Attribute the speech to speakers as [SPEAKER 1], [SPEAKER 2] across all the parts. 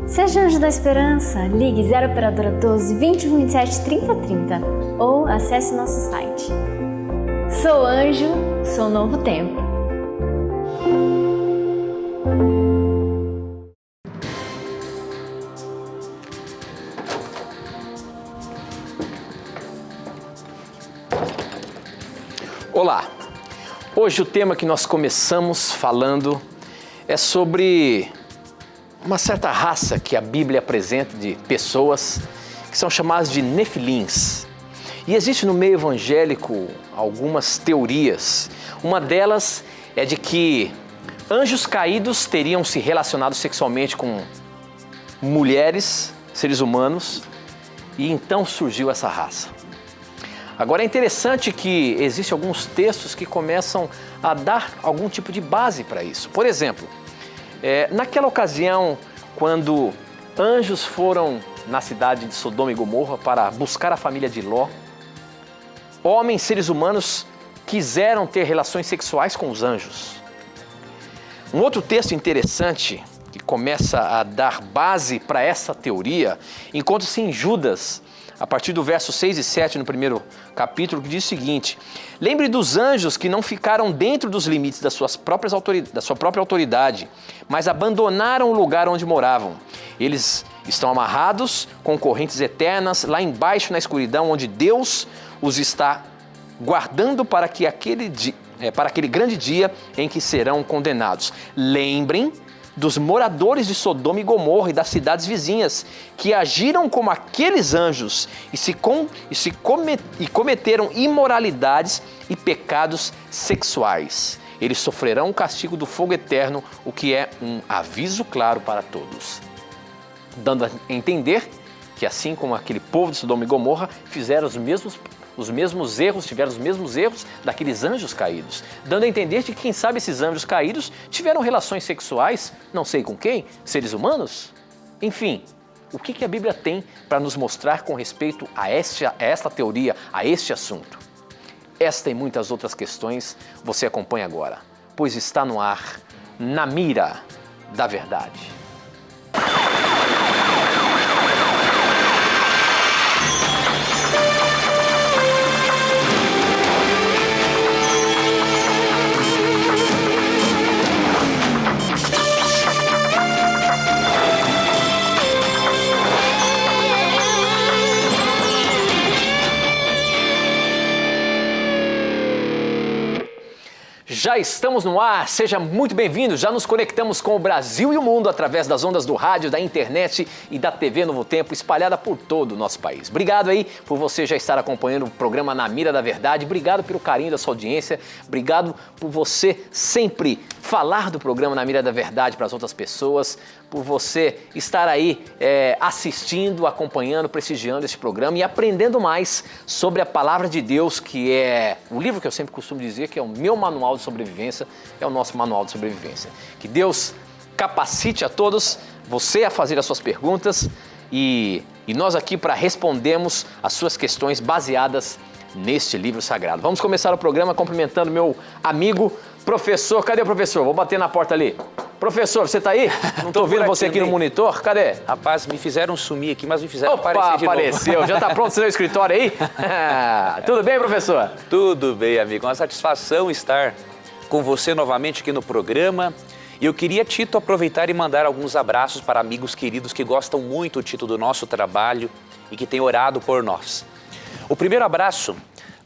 [SPEAKER 1] Seja Anjo da Esperança, ligue 0 operadora 12 21 27 30 30 ou acesse nosso site. Sou anjo, sou novo tempo.
[SPEAKER 2] Olá! Hoje o tema que nós começamos falando é sobre uma certa raça que a Bíblia apresenta de pessoas que são chamadas de nefilins. E existe no meio evangélico algumas teorias. Uma delas é de que anjos caídos teriam se relacionado sexualmente com mulheres, seres humanos, e então surgiu essa raça. Agora é interessante que existem alguns textos que começam a dar algum tipo de base para isso. Por exemplo, naquela ocasião, quando anjos foram na cidade de Sodoma e Gomorra para buscar a família de Ló, homens, seres humanos, quiseram ter relações sexuais com os anjos. Um outro texto interessante que começa a dar base para essa teoria encontra-se em Judas, a partir do verso 6 e 7 no primeiro capítulo, que diz o seguinte: lembre dos anjos que não ficaram dentro dos limites da sua própria autoridade, mas abandonaram o lugar onde moravam. Eles estão amarrados com correntes eternas lá embaixo na escuridão, onde Deus os está guardando para aquele grande dia em que serão condenados. Lembrem dos moradores de Sodoma e Gomorra e das cidades vizinhas, que agiram como aqueles anjos e cometeram imoralidades e pecados sexuais. Eles sofrerão o castigo do fogo eterno, o que é um aviso claro para todos, dando a entender que assim como aquele povo de Sodoma e Gomorra fizeram os mesmos erros, tiveram os mesmos erros daqueles anjos caídos, dando a entender que, quem sabe, esses anjos caídos tiveram relações sexuais, não sei com quem, seres humanos? Enfim, o que a Bíblia tem para nos mostrar com respeito a esta teoria, a este assunto? Esta e muitas outras questões você acompanha agora, pois está no ar, Na Mira da Verdade. Já estamos no ar, seja muito bem-vindo, já nos conectamos com o Brasil e o mundo através das ondas do rádio, da internet e da TV Novo Tempo, espalhada por todo o nosso país. Obrigado aí por você já estar acompanhando o programa Na Mira da Verdade, obrigado pelo carinho da sua audiência, obrigado por você sempre falar do programa Na Mira da Verdade para as outras pessoas, por você estar aí assistindo, acompanhando, prestigiando esse programa e aprendendo mais sobre a Palavra de Deus, que é o livro que eu sempre costumo dizer que é o meu manual de sobrevivência, é o nosso manual de sobrevivência. Que Deus capacite a todos, você a fazer as suas perguntas e nós aqui para respondermos as suas questões baseadas neste livro sagrado. Vamos começar o programa cumprimentando meu amigo professor. Cadê o professor? Vou bater na porta ali. Professor, você tá aí? Não estou ouvindo você aqui no monitor. Cadê?
[SPEAKER 3] Rapaz, me fizeram sumir aqui, mas me fizeram aparecer de novo.
[SPEAKER 2] Apareceu. Já está pronto o seu escritório aí? Tudo bem, professor?
[SPEAKER 3] Tudo bem, amigo. Uma satisfação estar com você novamente aqui no programa. E eu queria, Tito, aproveitar e mandar alguns abraços para amigos queridos que gostam muito, Tito, do nosso trabalho e que têm orado por nós. O primeiro abraço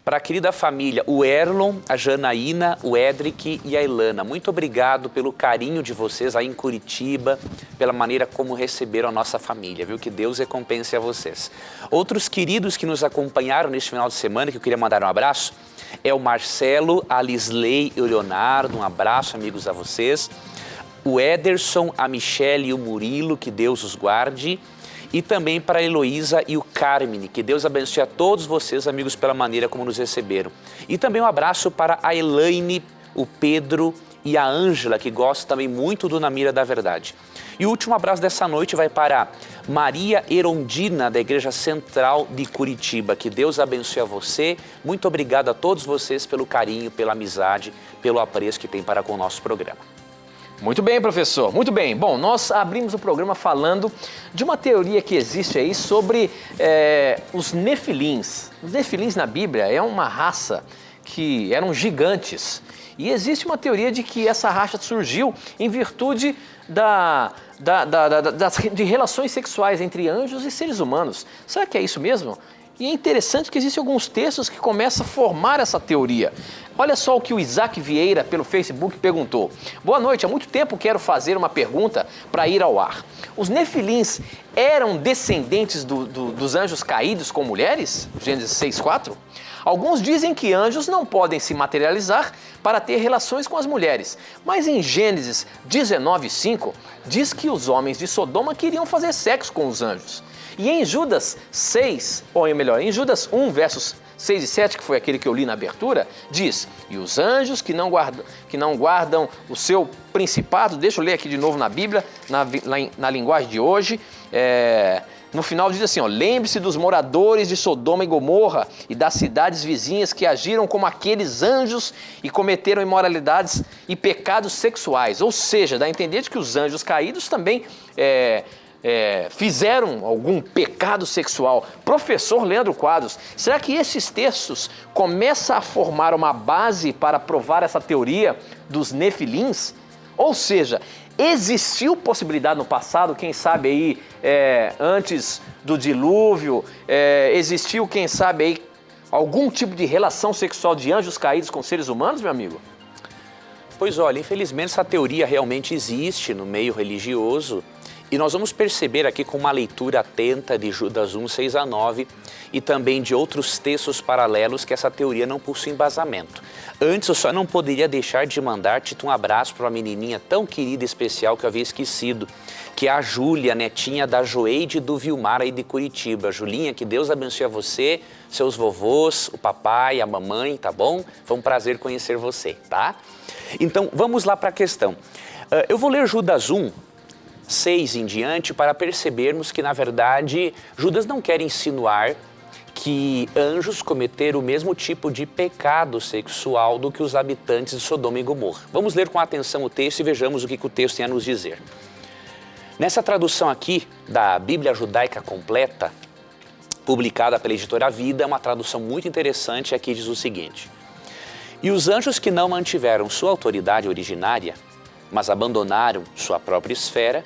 [SPEAKER 3] para a querida família, o Erlon, a Janaína, o Edric e a Ilana. Muito obrigado pelo carinho de vocês aí em Curitiba, pela maneira como receberam a nossa família, viu? Que Deus recompense a vocês. Outros queridos que nos acompanharam neste final de semana, que eu queria mandar um abraço, é o Marcelo, a Lisley e o Leonardo. Um abraço, amigos, a vocês. O Ederson, a Michele e o Murilo, que Deus os guarde. E também para a Heloísa e o Carmine, que Deus abençoe a todos vocês, amigos, pela maneira como nos receberam. E também um abraço para a Elaine, o Pedro e a Ângela, que gostam também muito do Na Mira da Verdade. E o último abraço dessa noite vai para Maria Erondina, da Igreja Central de Curitiba. Que Deus abençoe a você. Muito obrigado a todos vocês pelo carinho, pela amizade, pelo apreço que tem para com o nosso programa.
[SPEAKER 2] Muito bem, professor, muito bem. Bom, nós abrimos o programa falando de uma teoria que existe aí sobre os nefilins. Os nefilins na Bíblia é uma raça que eram gigantes. E existe uma teoria de que essa raça surgiu em virtude de relações sexuais entre anjos e seres humanos. Será que é isso mesmo? E é interessante que existem alguns textos que começam a formar essa teoria. Olha só o que o Isaac Vieira, pelo Facebook, perguntou. Boa noite, há muito tempo quero fazer uma pergunta para ir ao ar. Os nefilins eram descendentes dos anjos caídos com mulheres? Gênesis 6:4? Alguns dizem que anjos não podem se materializar para ter relações com as mulheres, mas em Gênesis 19:5 diz que os homens de Sodoma queriam fazer sexo com os anjos. E em Judas 6, ou melhor, em Judas 1, versos 6 e 7, que foi aquele que eu li na abertura, diz: e os anjos que não guardam o seu principado, deixa eu ler aqui de novo na Bíblia, na linguagem de hoje, no final diz assim, lembre-se dos moradores de Sodoma e Gomorra e das cidades vizinhas que agiram como aqueles anjos e cometeram imoralidades e pecados sexuais. Ou seja, dá a entender de que os anjos caídos também fizeram algum pecado sexual. Professor Leandro Quadros, será que esses textos começam a formar uma base para provar essa teoria dos nefilins? Ou seja, existiu possibilidade no passado, quem sabe aí antes do dilúvio, existiu quem sabe aí algum tipo de relação sexual de anjos caídos com seres humanos, meu amigo?
[SPEAKER 3] Pois olha, infelizmente essa teoria realmente existe no meio religioso. E nós vamos perceber aqui com uma leitura atenta de Judas 1, 6 a 9 e também de outros textos paralelos que essa teoria não possui embasamento. Antes eu só não poderia deixar de mandar, Tito, um abraço para uma menininha tão querida e especial que eu havia esquecido, que é a Júlia, netinha da Joeide e do Vilmar aí de Curitiba. Julinha, que Deus abençoe a você, seus vovôs, o papai, a mamãe, tá bom? Foi um prazer conhecer você, tá? Então vamos lá para a questão. Eu vou ler Judas 1, 6 em diante, para percebermos que, na verdade, Judas não quer insinuar que anjos cometeram o mesmo tipo de pecado sexual do que os habitantes de Sodoma e Gomorra. Vamos ler com atenção o texto e vejamos o que o texto tem a nos dizer. Nessa tradução aqui da Bíblia Judaica Completa, publicada pela editora Vida, é uma tradução muito interessante. Aqui diz o seguinte: e os anjos que não mantiveram sua autoridade originária, mas abandonaram sua própria esfera,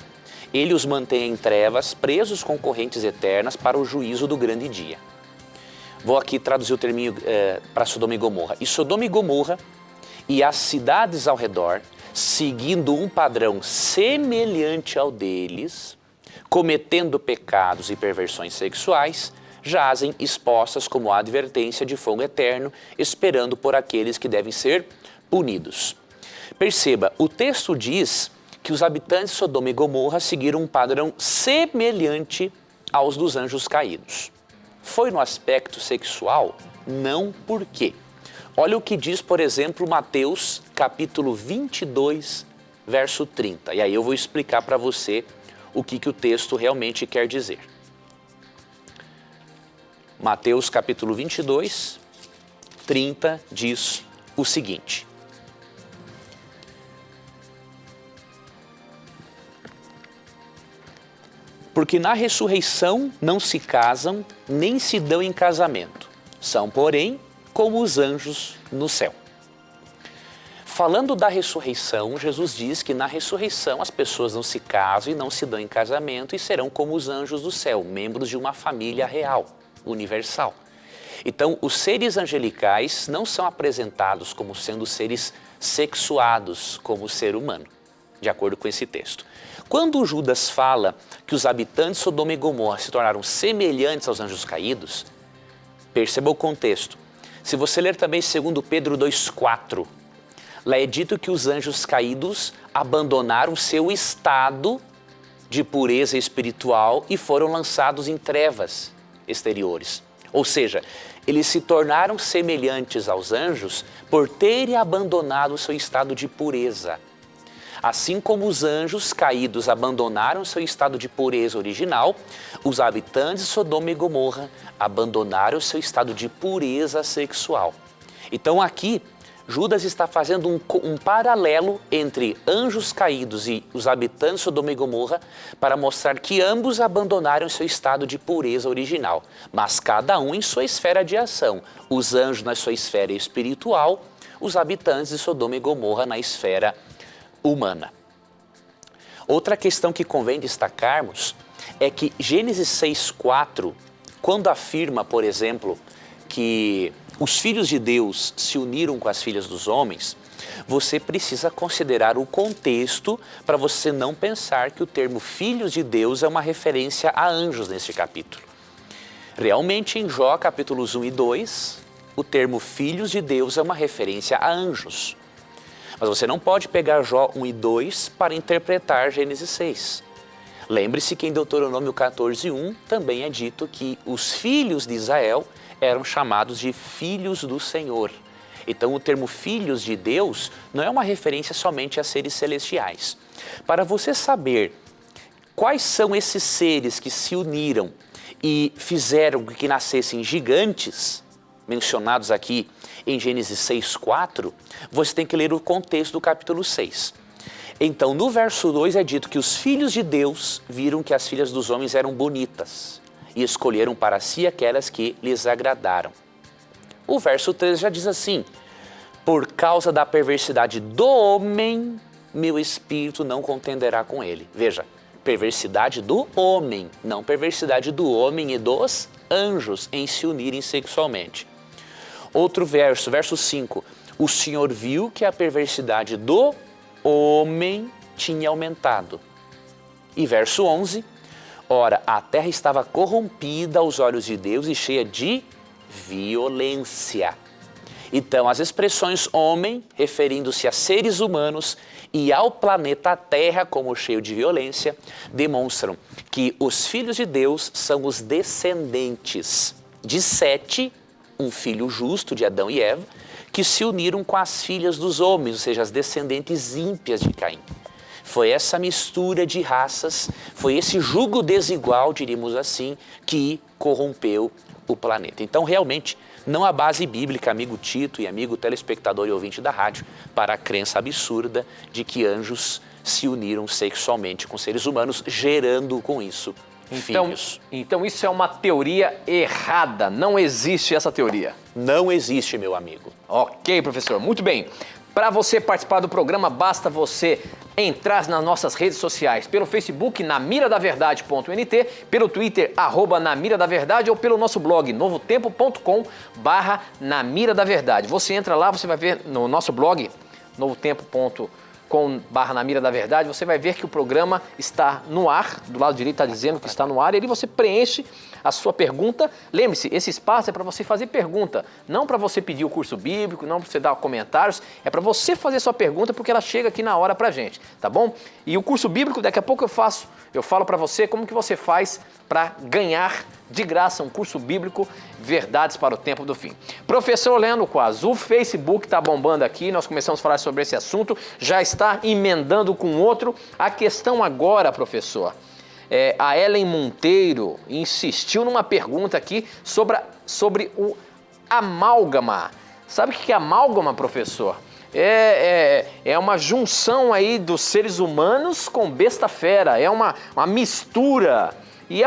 [SPEAKER 3] ele os mantém em trevas, presos com correntes eternas para o juízo do grande dia. Vou aqui traduzir o terminho para Sodoma e Gomorra. E Sodoma e Gomorra e as cidades ao redor, seguindo um padrão semelhante ao deles, cometendo pecados e perversões sexuais, jazem expostas como advertência de fogo eterno, esperando por aqueles que devem ser punidos. Perceba, o texto diz que os habitantes de Sodoma e Gomorra seguiram um padrão semelhante aos dos anjos caídos. Foi no aspecto sexual? Não. Por quê? Olha o que diz, por exemplo, Mateus capítulo 22, verso 30. E aí eu vou explicar para você o que o texto realmente quer dizer. Mateus capítulo 22, 30 diz o seguinte: porque na ressurreição não se casam, nem se dão em casamento. São, porém, como os anjos no céu. Falando da ressurreição, Jesus diz que na ressurreição as pessoas não se casam e não se dão em casamento e serão como os anjos do céu, membros de uma família real, universal. Então, os seres angelicais não são apresentados como sendo seres sexuados como o ser humano, de acordo com esse texto. Quando Judas fala que os habitantes de Sodoma e Gomorra se tornaram semelhantes aos anjos caídos, perceba o contexto. Se você ler também 2 Pedro 2,4, lá é dito que os anjos caídos abandonaram seu estado de pureza espiritual e foram lançados em trevas exteriores. Ou seja, eles se tornaram semelhantes aos anjos por terem abandonado o seu estado de pureza. Assim como os anjos caídos abandonaram seu estado de pureza original, os habitantes de Sodoma e Gomorra abandonaram seu estado de pureza sexual. Então aqui, Judas está fazendo um paralelo entre anjos caídos e os habitantes de Sodoma e Gomorra para mostrar que ambos abandonaram seu estado de pureza original, mas cada um em sua esfera de ação. Os anjos na sua esfera espiritual, os habitantes de Sodoma e Gomorra na esfera humana. Outra questão que convém destacarmos é que Gênesis 6,4, quando afirma, por exemplo, que os filhos de Deus se uniram com as filhas dos homens, você precisa considerar o contexto para você não pensar que o termo filhos de Deus é uma referência a anjos neste capítulo. Realmente, em Jó, capítulos 1 e 2, o termo filhos de Deus é uma referência a anjos. Mas você não pode pegar Jó 1 e 2 para interpretar Gênesis 6. Lembre-se que em Deuteronômio 14:1 também é dito que os filhos de Israel eram chamados de filhos do Senhor. Então o termo filhos de Deus não é uma referência somente a seres celestiais. Para você saber quais são esses seres que se uniram e fizeram que nascessem gigantes, mencionados aqui em Gênesis 6,4, você tem que ler o contexto do capítulo 6. Então, no verso 2 é dito que os filhos de Deus viram que as filhas dos homens eram bonitas e escolheram para si aquelas que lhes agradaram. O verso 3 já diz assim: por causa da perversidade do homem, meu espírito não contenderá com ele. Veja, perversidade do homem, não perversidade do homem e dos anjos em se unirem sexualmente. Outro verso, verso 5, o Senhor viu que a perversidade do homem tinha aumentado. E verso 11, ora, a terra estava corrompida aos olhos de Deus e cheia de violência. Então, as expressões homem, referindo-se a seres humanos, e ao planeta Terra como cheio de violência, demonstram que os filhos de Deus são os descendentes de Sete, um filho justo de Adão e Eva, que se uniram com as filhas dos homens, ou seja, as descendentes ímpias de Caim. Foi essa mistura de raças, foi esse jugo desigual, diríamos assim, que corrompeu o planeta. Então, realmente, não há base bíblica, amigo Tito e amigo telespectador e ouvinte da rádio, para a crença absurda de que anjos se uniram sexualmente com seres humanos, gerando com isso filhos.
[SPEAKER 2] Então isso é uma teoria errada, não existe essa teoria.
[SPEAKER 3] Não existe, meu amigo.
[SPEAKER 2] Ok, professor, muito bem. Para você participar do programa, basta você entrar nas nossas redes sociais, pelo Facebook, namiradaverdade.nt, pelo Twitter, @namiradaverdade, ou pelo nosso blog, novotempo.com/namiradaverdade. Você entra lá, você vai ver no nosso blog, novotempo.com/namiradaverdade, você vai ver que o programa está no ar, do lado direito está dizendo que está no ar, e ali você preenche a sua pergunta. Lembre-se, esse espaço é para você fazer pergunta, não para você pedir o curso bíblico, não para você dar comentários, é para você fazer sua pergunta porque ela chega aqui na hora para a gente, tá bom? E o curso bíblico, daqui a pouco eu falo para você como que você faz para ganhar de graça um curso bíblico, Verdades para o Tempo do Fim. Professor Leandro Quas, o Facebook está bombando aqui, nós começamos a falar sobre esse assunto, já está emendando com outro. A questão agora, professor, a Ellen Monteiro insistiu numa pergunta aqui sobre o amálgama. Sabe o que é amálgama, professor? É uma junção aí dos seres humanos com besta fera, é uma mistura. E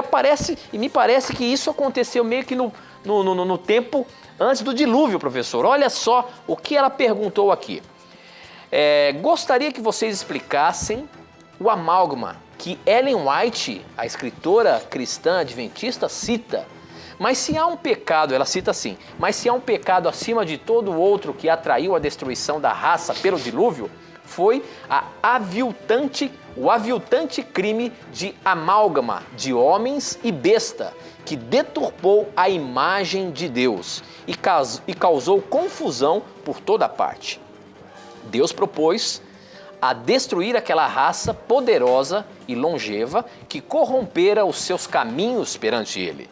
[SPEAKER 2] me parece que isso aconteceu meio que no tempo antes do dilúvio, professor. Olha só o que ela perguntou aqui. Gostaria que vocês explicassem o amálgama que Ellen White, a escritora cristã adventista, cita. Mas se há um pecado, ela cita assim, mas se há um pecado acima de todo outro que atraiu a destruição da raça pelo dilúvio, foi o aviltante crime de amálgama de homens e besta, que deturpou a imagem de Deus e causou confusão por toda parte. Deus propôs a destruir aquela raça poderosa e longeva que corrompera os seus caminhos perante ele.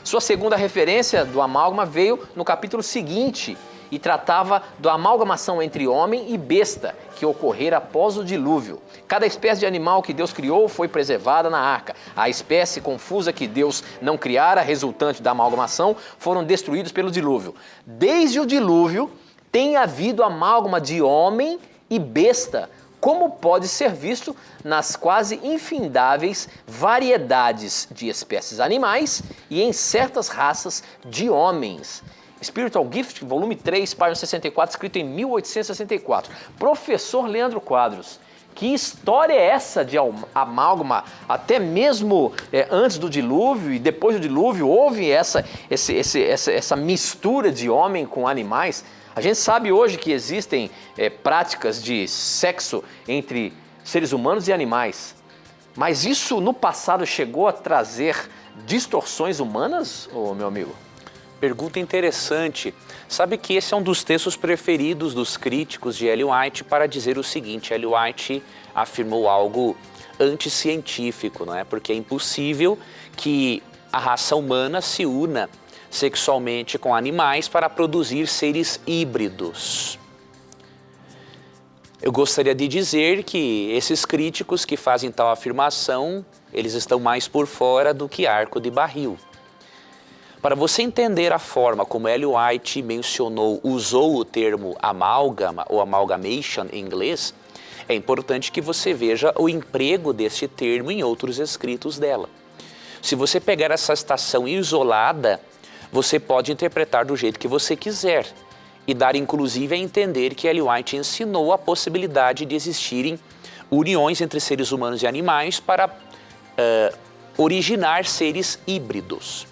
[SPEAKER 2] Sua segunda referência do amálgama veio no capítulo seguinte e tratava da amalgamação entre homem e besta que ocorrera após o dilúvio. Cada espécie de animal que Deus criou foi preservada na arca. A espécie confusa que Deus não criara, resultante da amalgamação, foram destruídos pelo dilúvio. Desde o dilúvio, tem havido amálgama de homem e besta, como pode ser visto nas quase infindáveis variedades de espécies animais e em certas raças de homens. Spiritual Gift, volume 3, página 64, escrito em 1864. Professor Leandro Quadros, que história é essa de amálgama? Até mesmo antes do dilúvio e depois do dilúvio houve essa mistura de homem com animais? A gente sabe hoje que existem práticas de sexo entre seres humanos e animais, mas isso no passado chegou a trazer distorções humanas, meu amigo?
[SPEAKER 3] Pergunta interessante. Sabe que esse é um dos textos preferidos dos críticos de Ellen White para dizer o seguinte: Ellen White afirmou algo anticientífico, não é? Porque é impossível que a raça humana se una sexualmente com animais para produzir seres híbridos. Eu gostaria de dizer que esses críticos que fazem tal afirmação, eles estão mais por fora do que arco de barril. Para você entender a forma como Ellen White usou o termo amálgama ou amalgamation em inglês, é importante que você veja o emprego deste termo em outros escritos dela. Se você pegar essa citação isolada, você pode interpretar do jeito que você quiser e dar inclusive a entender que Ellen White ensinou a possibilidade de existirem uniões entre seres humanos e animais para originar seres híbridos.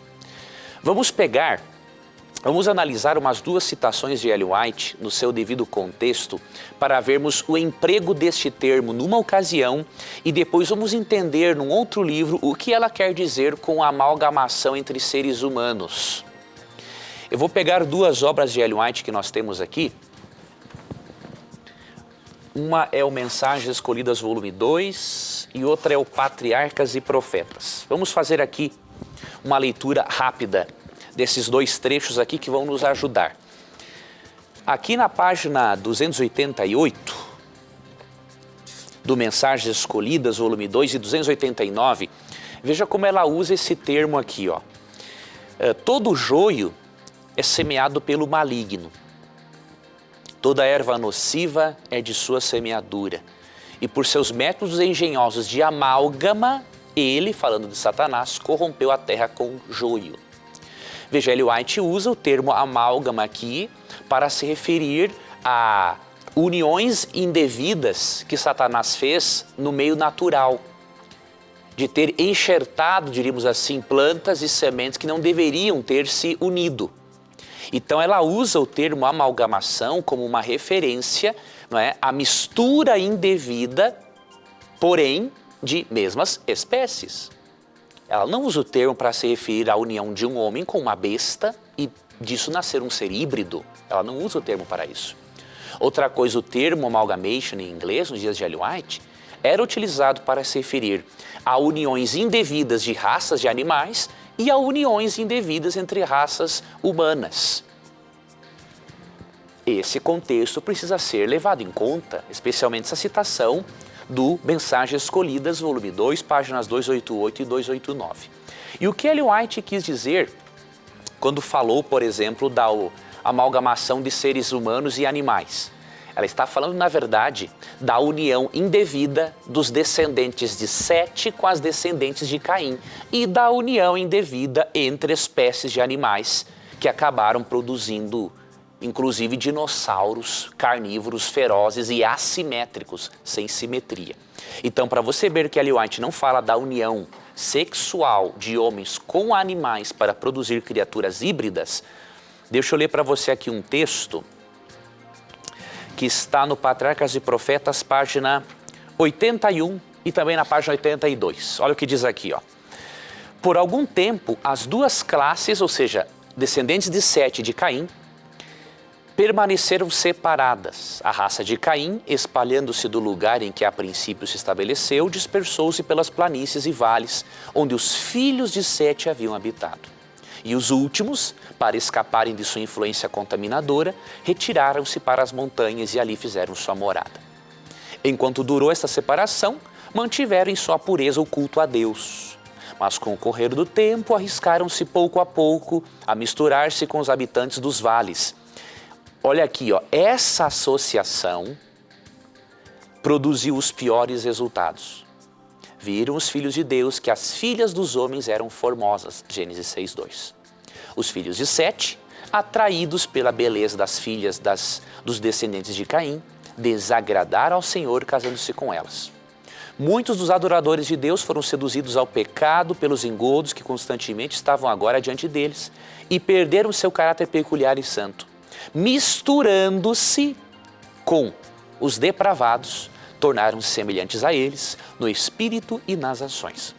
[SPEAKER 3] Vamos analisar umas duas citações de Ellen White no seu devido contexto para vermos o emprego deste termo numa ocasião e depois vamos entender num outro livro o que ela quer dizer com a amalgamação entre seres humanos. Eu vou pegar duas obras de Ellen White que nós temos aqui. Uma é o Mensagens Escolhidas, volume 2, e outra é o Patriarcas e Profetas. Vamos fazer aqui uma leitura rápida desses dois trechos aqui que vão nos ajudar. Aqui na página 288 do Mensagens Escolhidas, volume 2 e 289, veja como ela usa esse termo aqui, ó. Todo joio é semeado pelo maligno. Toda erva nociva é de sua semeadura. E por seus métodos engenhosos de amálgama, ele, falando de Satanás, corrompeu a terra com joio. Veja, Ellen White usa o termo amálgama aqui para se referir a uniões indevidas que Satanás fez no meio natural, de ter enxertado, diríamos assim, plantas e sementes que não deveriam ter se unido. Então ela usa o termo amalgamação como uma referência, não é, à mistura indevida, porém de mesmas espécies. Ela não usa o termo para se referir à união de um homem com uma besta e disso nascer um ser híbrido. Ela não usa o termo para isso. Outra coisa, o termo amalgamation em inglês, nos dias de Ellen White, era utilizado para se referir a uniões indevidas de raças de animais e a uniões indevidas entre raças humanas. Esse contexto precisa ser levado em conta, especialmente essa citação do Mensagens Escolhidas, volume 2, páginas 288 e 289. E o que Ellen White quis dizer quando falou, por exemplo, da amalgamação de seres humanos e animais? Ela está falando, na verdade, da união indevida dos descendentes de Sete com as descendentes de Caim e da união indevida entre espécies de animais que acabaram produzindo, inclusive, dinossauros carnívoros ferozes e assimétricos, sem simetria. Então, para você ver que Ellen White não fala da união sexual de homens com animais para produzir criaturas híbridas, deixa eu ler para você aqui um texto que está no Patriarcas e Profetas, página 81 e também na página 82. Olha o que diz aqui, ó. Por algum tempo, as duas classes, ou seja, descendentes de Sete e de Caim, permaneceram separadas. A raça de Caim, espalhando-se do lugar em que a princípio se estabeleceu, dispersou-se pelas planícies e vales, onde os filhos de Sete haviam habitado. E os últimos, para escaparem de sua influência contaminadora, retiraram-se para as montanhas e ali fizeram sua morada. Enquanto durou esta separação, mantiveram em sua pureza o culto a Deus. Mas com o correr do tempo, arriscaram-se pouco a pouco a misturar-se com os habitantes dos vales. olha aqui, ó, essa associação produziu os piores resultados. Viram os filhos de Deus que as filhas dos homens eram formosas, Gênesis 6:2. Os filhos de Sete, atraídos pela beleza das filhas dos descendentes de Caim, desagradaram ao Senhor casando-se com elas. Muitos dos adoradores de Deus foram seduzidos ao pecado pelos engodos que constantemente estavam agora diante deles e perderam seu caráter peculiar e santo, misturando-se com os depravados, tornaram-se semelhantes a eles no espírito e nas ações.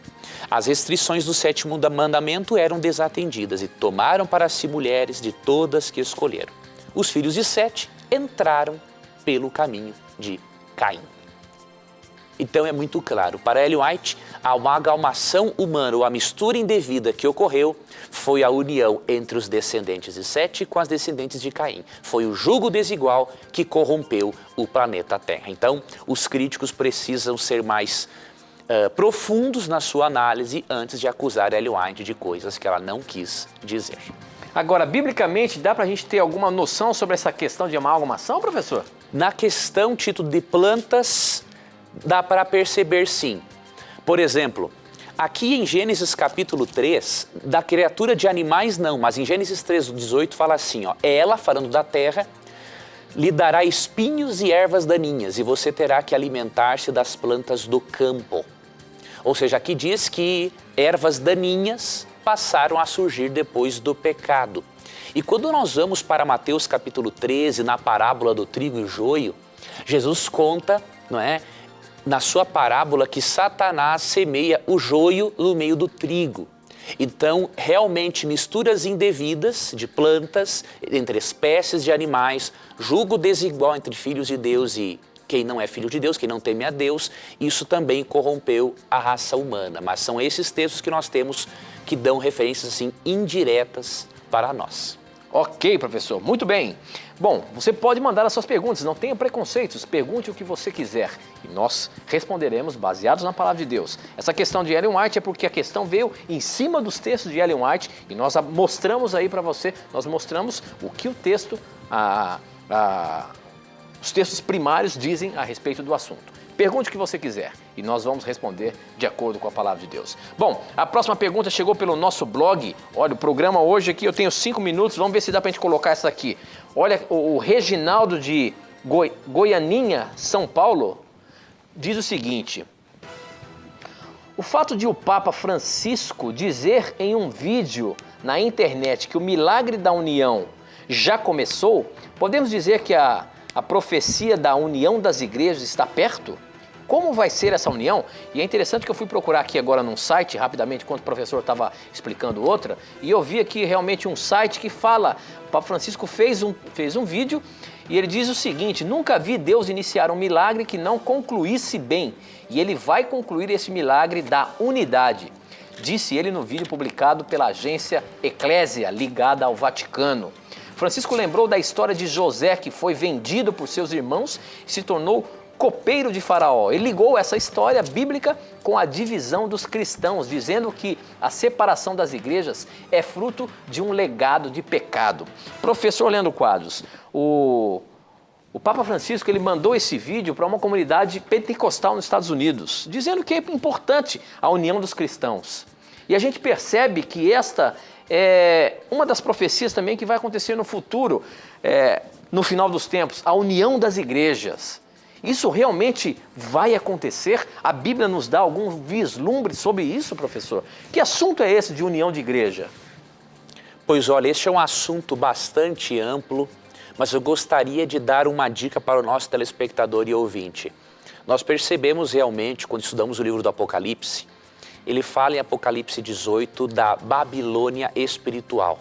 [SPEAKER 3] As restrições do sétimo mandamento eram desatendidas e tomaram para si mulheres de todas que escolheram. Os filhos de Sete entraram pelo caminho de Caim. Então é muito claro, para Ellen White, a amalgamação humana ou a mistura indevida que ocorreu foi a união entre os descendentes de Sete com as descendentes de Caim. Foi o jugo desigual que corrompeu o planeta Terra. Então, os críticos precisam ser mais profundos na sua análise antes de acusar Ellen White de coisas que ela não quis dizer.
[SPEAKER 2] Agora, biblicamente, dá para a gente ter alguma noção sobre essa questão de amalgamação, professor?
[SPEAKER 3] Na questão, título de plantas, dá para perceber sim. Por exemplo, aqui em Gênesis capítulo 3, da criatura de animais não, mas em Gênesis 3:18 fala assim, ó, ela, falando da terra, lhe dará espinhos e ervas daninhas e você terá que alimentar-se das plantas do campo. Ou seja, aqui diz que ervas daninhas passaram a surgir depois do pecado. E quando nós vamos para Mateus capítulo 13, na parábola do trigo e joio, Jesus conta, não é, na sua parábola que Satanás semeia o joio no meio do trigo. Então, realmente, misturas indevidas de plantas, entre espécies de animais, julgo desigual entre filhos de Deus e quem não é filho de Deus, quem não teme a Deus, isso também corrompeu a raça humana. Mas são esses textos que nós temos que dão referências assim indiretas para nós.
[SPEAKER 2] Ok, professor, muito bem. Bom, você pode mandar as suas perguntas, não tenha preconceitos, pergunte o que você quiser e nós responderemos baseados na palavra de Deus. Essa questão de Ellen White é porque a questão veio em cima dos textos de Ellen White e nós mostramos aí para você, nós mostramos o que o texto, os textos primários dizem a respeito do assunto. Pergunte o que você quiser e nós vamos responder de acordo com a palavra de Deus. Bom, a próxima pergunta chegou pelo nosso blog. Olha, o programa hoje aqui eu tenho 5 minutos, vamos ver se dá pra gente colocar essa aqui. Olha, o Reginaldo de Goianinha, São Paulo, diz o seguinte: o fato de o Papa Francisco dizer em um vídeo na internet que o milagre da união já começou, podemos dizer que a profecia da união das igrejas está perto? Como vai ser essa união? E é interessante que eu fui procurar aqui agora num site, rapidamente, enquanto o professor estava explicando outra, e eu vi aqui realmente um site que fala, o Papa Francisco fez um vídeo e ele diz o seguinte: nunca vi Deus iniciar um milagre que não concluísse bem, e ele vai concluir esse milagre da unidade, disse ele no vídeo publicado pela agência Eclésia, ligada ao Vaticano. Francisco lembrou da história de José, que foi vendido por seus irmãos e se tornou copeiro de Faraó. Ele ligou essa história bíblica com a divisão dos cristãos, dizendo que a separação das igrejas é fruto de um legado de pecado. Professor Leandro Quadros, o Papa Francisco ele mandou esse vídeo para uma comunidade pentecostal nos Estados Unidos, dizendo que é importante a união dos cristãos. E a gente percebe que esta é uma das profecias também que vai acontecer no futuro, no final dos tempos, a união das igrejas. Isso realmente vai acontecer? A Bíblia nos dá algum vislumbre sobre isso, professor? Que assunto é esse de união de igreja?
[SPEAKER 3] Pois olha, esse é um assunto bastante amplo, mas eu gostaria de dar uma dica para o nosso telespectador e ouvinte. Nós percebemos realmente, quando estudamos o livro do Apocalipse, ele fala em Apocalipse 18 da Babilônia espiritual.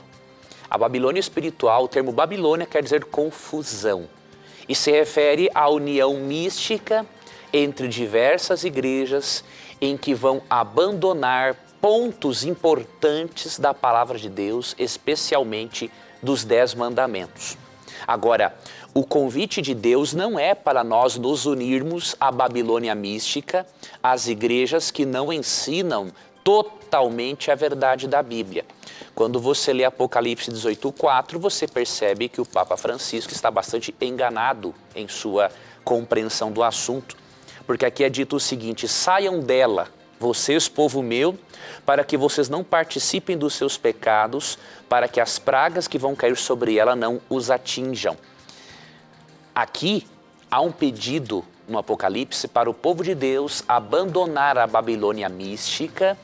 [SPEAKER 3] A Babilônia espiritual, o termo Babilônia quer dizer confusão. E se refere à união mística entre diversas igrejas em que vão abandonar pontos importantes da palavra de Deus, especialmente dos 10 mandamentos. Agora, o convite de Deus não é para nós nos unirmos à Babilônia mística, às igrejas que não ensinam totalmente a verdade da Bíblia. Quando você lê Apocalipse 18:4, você percebe que o Papa Francisco está bastante enganado em sua compreensão do assunto. Porque aqui é dito o seguinte: saiam dela, vocês, povo meu, para que vocês não participem dos seus pecados, para que as pragas que vão cair sobre ela não os atinjam. Aqui há um pedido no Apocalipse para o povo de Deus abandonar a Babilônia mística,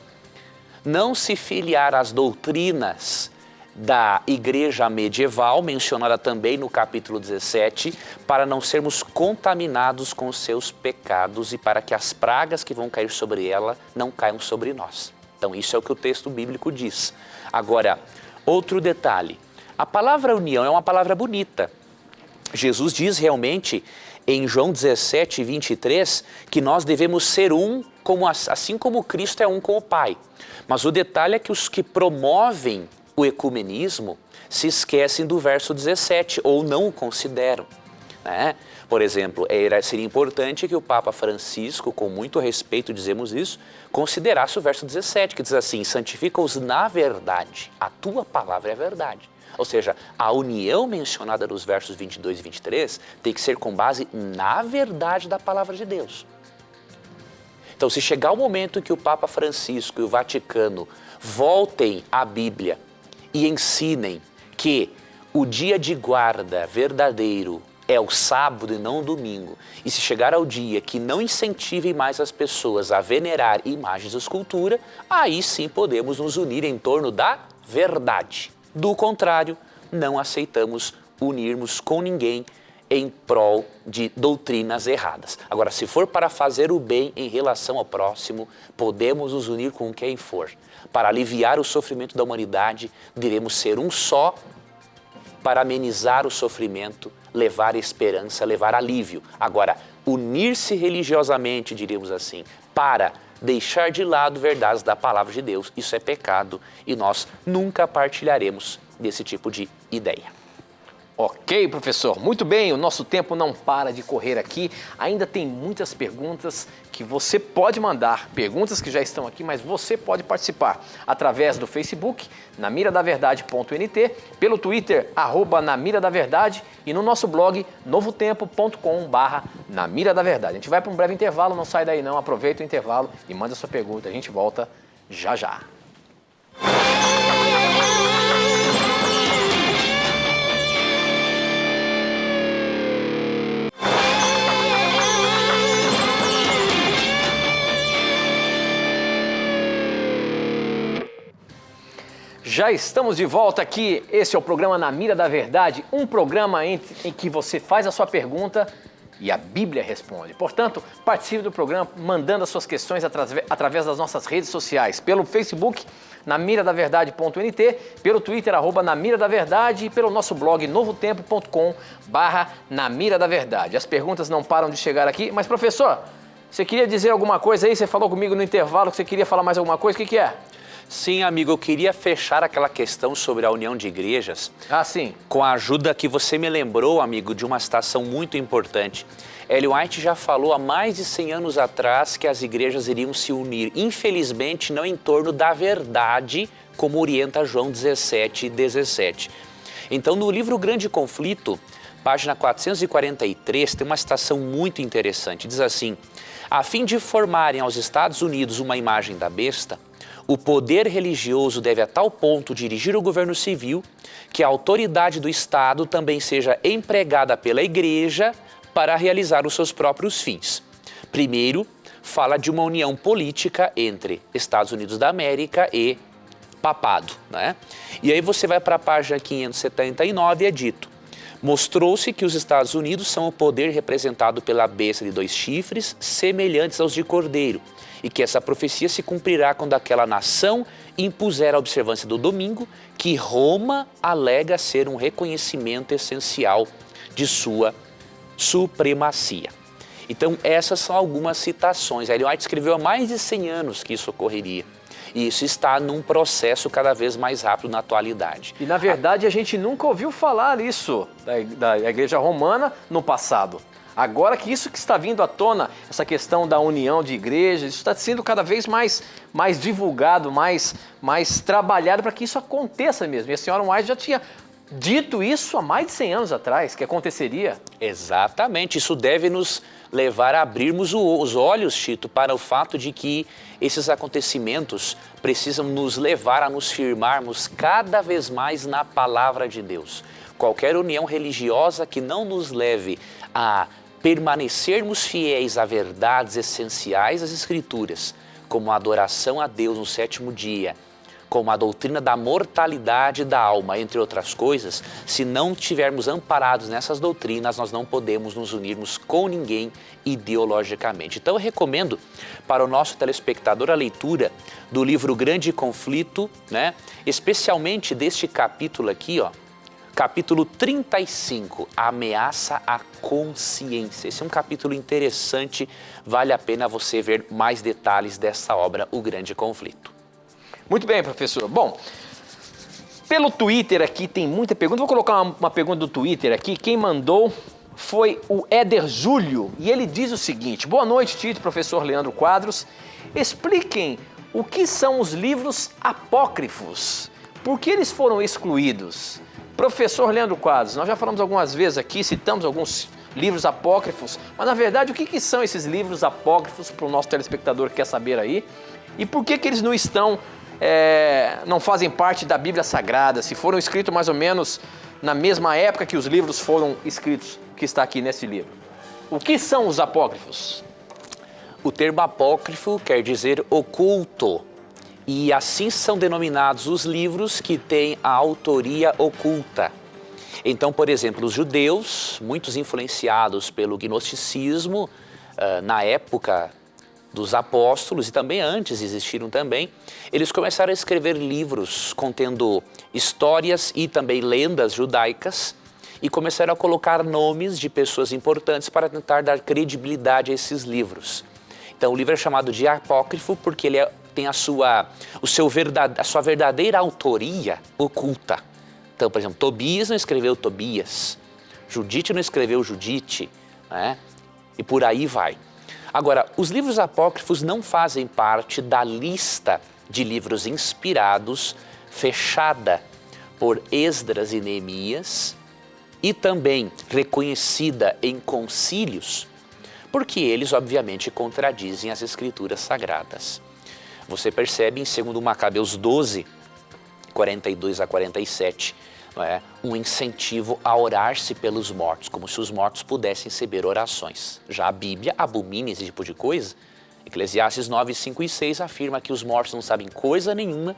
[SPEAKER 3] não se filiar às doutrinas da igreja medieval, mencionada também no capítulo 17, para não sermos contaminados com os seus pecados e para que as pragas que vão cair sobre ela não caiam sobre nós. Então isso é o que o texto bíblico diz. Agora, outro detalhe, a palavra união é uma palavra bonita. Jesus diz realmente em João 17:23 que nós devemos ser um, assim como Cristo é um com o Pai. Mas o detalhe é que os que promovem o ecumenismo se esquecem do verso 17 ou não o consideram, né? Por exemplo, seria importante que o Papa Francisco, com muito respeito dizemos isso, considerasse o verso 17, que diz assim: santifica-os na verdade, a tua palavra é verdade. Ou seja, a união mencionada nos versos 22 e 23 tem que ser com base na verdade da palavra de Deus. Então, se chegar o momento em que o Papa Francisco e o Vaticano voltem à Bíblia e ensinem que o dia de guarda verdadeiro é o sábado e não o domingo, e se chegar ao dia que não incentivem mais as pessoas a venerar imagens de escultura, aí sim podemos nos unir em torno da verdade. Do contrário, não aceitamos unirmos com ninguém em prol de doutrinas erradas. Agora, se for para fazer o bem em relação ao próximo, podemos nos unir com quem for. Para aliviar o sofrimento da humanidade, devemos ser um só para amenizar o sofrimento, levar esperança, levar alívio. Agora, unir-se religiosamente, diríamos assim, para deixar de lado verdades da palavra de Deus, isso é pecado e nós nunca partilharemos desse tipo de ideia.
[SPEAKER 2] Ok, professor. Muito bem, o nosso tempo não para de correr aqui. Ainda tem muitas perguntas que você pode mandar, perguntas que já estão aqui, mas você pode participar através do Facebook, namiradaverdade.nt, pelo Twitter, @namiradaverdade e no nosso blog, novotempo.com/namiradaverdade. A gente vai para um breve intervalo, não sai daí não, aproveita o intervalo e manda sua pergunta. A gente volta já já. Já estamos de volta aqui, esse é o programa Na Mira da Verdade, um programa em que você faz a sua pergunta e a Bíblia responde. Portanto, participe do programa mandando as suas questões através das nossas redes sociais, pelo Facebook, namiradaverdade.nt, pelo Twitter, @namiradaverdade e pelo nosso blog, novotempo.com/namiradaverdade. As perguntas não param de chegar aqui, mas professor, você queria dizer alguma coisa aí? Você falou comigo no intervalo que você queria falar mais alguma coisa, o que é?
[SPEAKER 3] Sim, amigo, eu queria fechar aquela questão sobre a união de igrejas.
[SPEAKER 2] Sim.
[SPEAKER 3] Com a ajuda que você me lembrou, amigo, de uma citação muito importante. Ellen White já falou há mais de 100 anos atrás que as igrejas iriam se unir, infelizmente não em torno da verdade, como orienta João 17:17. Então, no livro Grande Conflito, página 443, tem uma citação muito interessante. Diz assim: a fim de formarem aos Estados Unidos uma imagem da besta, o poder religioso deve a tal ponto dirigir o governo civil que a autoridade do Estado também seja empregada pela Igreja para realizar os seus próprios fins. Primeiro, fala de uma união política entre Estados Unidos da América e papado, né? E aí você vai para a página 579 e é dito: mostrou-se que os Estados Unidos são o poder representado pela besta de 2 chifres, semelhantes aos de cordeiro, e que essa profecia se cumprirá quando aquela nação impuser a observância do domingo, que Roma alega ser um reconhecimento essencial de sua supremacia. Então, essas são algumas citações. Ellen White escreveu há mais de 100 anos que isso ocorreria. E isso está num processo cada vez mais rápido na atualidade.
[SPEAKER 2] E, na verdade, a gente nunca ouviu falar isso da Igreja Romana no passado. Agora que isso que está vindo à tona, essa questão da união de igrejas, isso está sendo cada vez mais divulgado, mais trabalhado para que isso aconteça mesmo. E a senhora White já tinha dito isso há mais de 100 anos atrás, que aconteceria.
[SPEAKER 3] Exatamente, isso deve nos levar a abrirmos os olhos, Tito, para o fato de que esses acontecimentos precisam nos levar a nos firmarmos cada vez mais na palavra de Deus. Qualquer união religiosa que não nos leve a permanecermos fiéis a verdades essenciais das Escrituras, como a adoração a Deus no sétimo dia, como a doutrina da mortalidade da alma, entre outras coisas, se não estivermos amparados nessas doutrinas, nós não podemos nos unirmos com ninguém ideologicamente. Então eu recomendo para o nosso telespectador a leitura do livro Grande Conflito, né? Especialmente deste capítulo aqui, ó, capítulo 35, a ameaça à consciência. Esse é um capítulo interessante, vale a pena você ver mais detalhes dessa obra, O Grande Conflito.
[SPEAKER 2] Muito bem, professor. Bom, pelo Twitter aqui tem muita pergunta. Vou colocar uma pergunta do Twitter aqui. Quem mandou foi o Éder Júlio e ele diz o seguinte: boa noite, Tito, professor Leandro Quadros. Expliquem o que são os livros apócrifos. Por que eles foram excluídos? Professor Leandro Quadros, nós já falamos algumas vezes aqui, citamos alguns livros apócrifos, mas na verdade o que são esses livros apócrifos para o nosso telespectador que quer saber aí? E por que eles não estão, não fazem parte da Bíblia Sagrada, se foram escritos mais ou menos na mesma época que os livros foram escritos, que está aqui nesse livro? O que são os apócrifos?
[SPEAKER 3] O termo apócrifo quer dizer oculto. E assim são denominados os livros que têm a autoria oculta. Então, por exemplo, os judeus, muitos influenciados pelo gnosticismo, na época dos apóstolos e também antes existiram também, eles começaram a escrever livros contendo histórias e também lendas judaicas e começaram a colocar nomes de pessoas importantes para tentar dar credibilidade a esses livros. Então, o livro é chamado de apócrifo porque ele tem a sua verdadeira autoria oculta. Então, por exemplo, Tobias não escreveu Tobias, Judite não escreveu Judite, né? E por aí vai. Agora, os livros apócrifos não fazem parte da lista de livros inspirados fechada por Esdras e Neemias e também reconhecida em concílios, porque eles, obviamente, contradizem as Escrituras Sagradas. Você percebe em 2 Macabeus 12, 42 a 47, um incentivo a orar-se pelos mortos, como se os mortos pudessem receber orações. Já a Bíblia abomina esse tipo de coisa. Eclesiastes 9, 5 e 6 afirma que os mortos não sabem coisa nenhuma,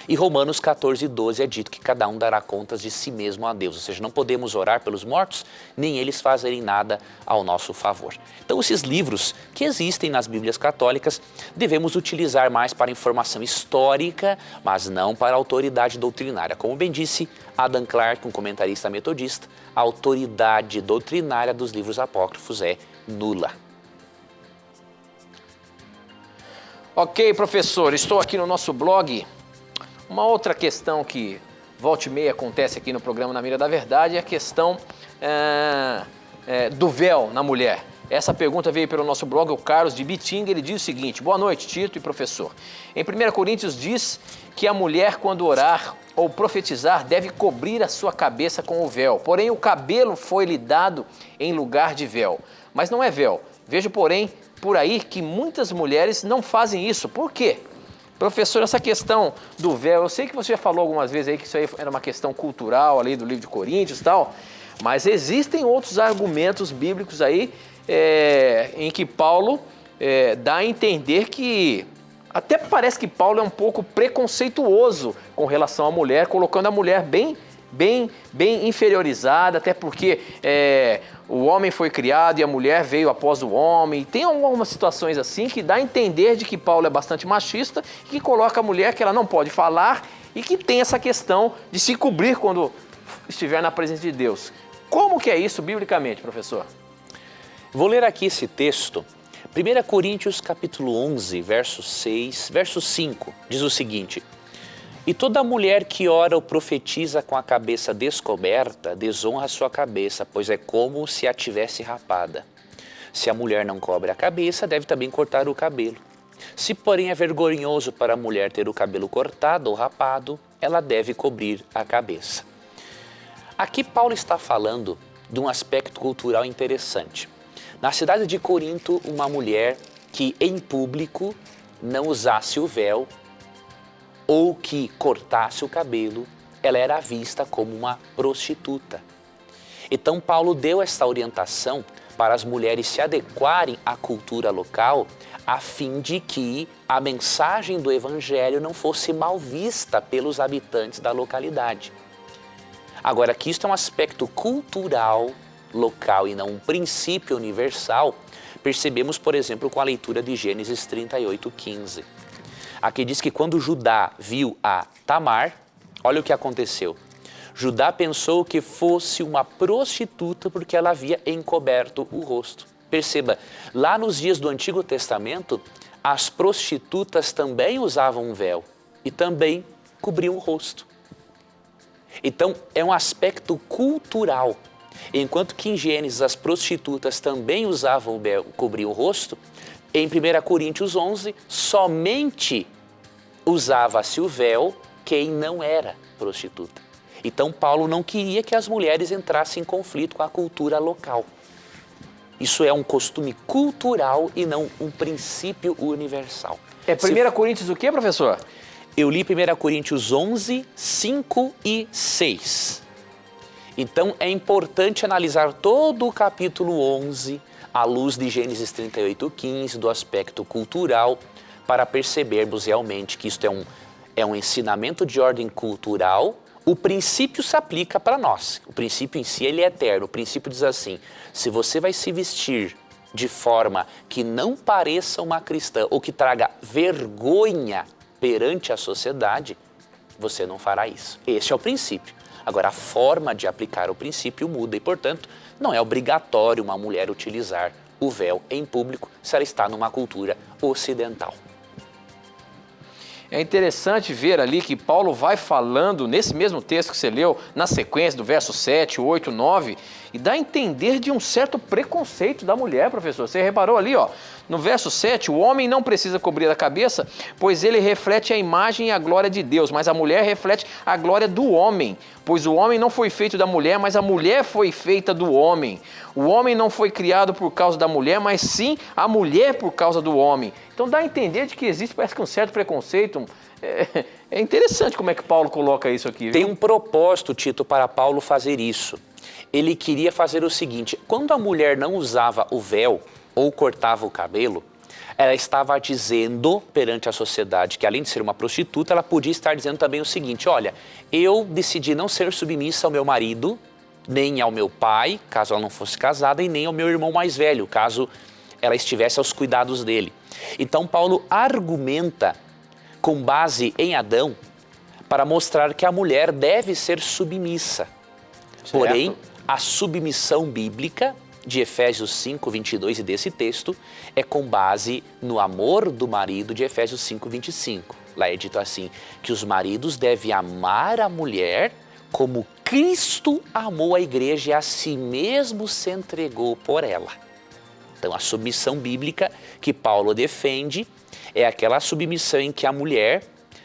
[SPEAKER 3] e Romanos 14, 12 é dito que cada um dará contas de si mesmo a Deus. Ou seja, não podemos orar pelos mortos, nem eles fazerem nada ao nosso favor. Então, esses livros que existem nas Bíblias católicas, devemos utilizar mais para informação histórica, mas não para autoridade doutrinária. Como bem disse Adam Clarke, um comentarista metodista, a autoridade doutrinária dos livros apócrifos é nula.
[SPEAKER 2] Ok, professor, estou aqui no nosso blog. Uma outra questão que volta e meia acontece aqui no programa Na Mira da Verdade é a questão do véu na mulher. Essa pergunta veio pelo nosso blog, o Carlos de Bitinga, ele diz o seguinte: boa noite, Tito e professor. Em 1 Coríntios diz que a mulher, quando orar ou profetizar, deve cobrir a sua cabeça com o véu. Porém, o cabelo foi-lhe dado em lugar de véu. Mas não é véu. Vejo, porém, por aí que muitas mulheres não fazem isso. Por quê? Professor, essa questão do véu, eu sei que você já falou algumas vezes aí que isso aí era uma questão cultural ali do livro de Coríntios e tal, mas existem outros argumentos bíblicos aí em que Paulo dá a entender que, até parece que Paulo é um pouco preconceituoso com relação à mulher, colocando a mulher bem inferiorizada, até porque o homem foi criado e a mulher veio após o homem. Tem algumas situações assim que dá a entender de que Paulo é bastante machista e que coloca a mulher que ela não pode falar e que tem essa questão de se cobrir quando estiver na presença de Deus. Como que é isso biblicamente, professor?
[SPEAKER 3] Vou ler aqui esse texto. 1 Coríntios capítulo 11, verso 6, verso 5, diz o seguinte: E toda mulher que ora ou profetiza com a cabeça descoberta, desonra a sua cabeça, pois é como se a tivesse rapada. Se a mulher não cobre a cabeça, deve também cortar o cabelo. Se, porém, é vergonhoso para a mulher ter o cabelo cortado ou rapado, ela deve cobrir a cabeça. Aqui Paulo está falando de um aspecto cultural interessante. Na cidade de Corinto, uma mulher que em público não usasse o véu ou que cortasse o cabelo, ela era vista como uma prostituta. Então Paulo deu essa orientação para as mulheres se adequarem à cultura local, a fim de que a mensagem do evangelho não fosse mal vista pelos habitantes da localidade. Agora, que isto é um aspecto cultural local e não um princípio universal, percebemos, por exemplo, com a leitura de Gênesis 38:15. Aqui diz que quando Judá viu a Tamar, olha o que aconteceu. Judá pensou que fosse uma prostituta porque ela havia encoberto o rosto. Perceba, lá nos dias do Antigo Testamento, as prostitutas também usavam um véu e também cobriam o rosto. Então, é um aspecto cultural. Enquanto que em Gênesis as prostitutas também usavam o véu, cobriam o rosto, em 1 Coríntios 11, somente usava-se o véu quem não era prostituta. Então, Paulo não queria que as mulheres entrassem em conflito com a cultura local. Isso é um costume cultural e não um princípio universal.
[SPEAKER 2] É 1 Coríntios o quê, professor?
[SPEAKER 3] Eu li 1 Coríntios 11, 5 e 6. Então, é importante analisar todo o capítulo 11 à luz de Gênesis 38:15, do aspecto cultural, para percebermos realmente que isto é um ensinamento de ordem cultural. O princípio se aplica para nós. O princípio em si ele é eterno. O princípio diz assim: se você vai se vestir de forma que não pareça uma cristã ou que traga vergonha perante a sociedade, você não fará isso. Esse é o princípio. Agora, a forma de aplicar o princípio muda e, portanto, não é obrigatório uma mulher utilizar o véu em público se ela está numa cultura ocidental.
[SPEAKER 2] É interessante ver ali que Paulo vai falando, nesse mesmo texto que você leu, na sequência do verso 7, 8, 9, e dá a entender de um certo preconceito da mulher, professor. Você reparou ali, ó, no verso 7, o homem não precisa cobrir a cabeça, pois ele reflete a imagem e a glória de Deus, mas a mulher reflete a glória do homem, pois o homem não foi feito da mulher, mas a mulher foi feita do homem. O homem não foi criado por causa da mulher, mas sim a mulher por causa do homem. Então dá a entender de que existe, parece que um certo preconceito. É interessante como é que Paulo coloca isso aqui. Viu?
[SPEAKER 3] Tem um propósito, Tito, para Paulo fazer isso. Ele queria fazer o seguinte: quando a mulher não usava o véu ou cortava o cabelo, ela estava dizendo perante a sociedade que, além de ser uma prostituta, ela podia estar dizendo também o seguinte: olha, eu decidi não ser submissa ao meu marido, nem ao meu pai, caso ela não fosse casada, e nem ao meu irmão mais velho, caso ela estivesse aos cuidados dele. Então Paulo argumenta com base em Adão para mostrar que a mulher deve ser submissa.
[SPEAKER 2] Certo.
[SPEAKER 3] Porém, a submissão bíblica de Efésios 5, 22 e desse texto é com base no amor do marido de Efésios 5, 25. Lá é dito assim, que os maridos devem amar a mulher como Cristo amou a igreja e a si mesmo se entregou por ela. Então, a submissão bíblica que Paulo defende é aquela submissão em que a mulher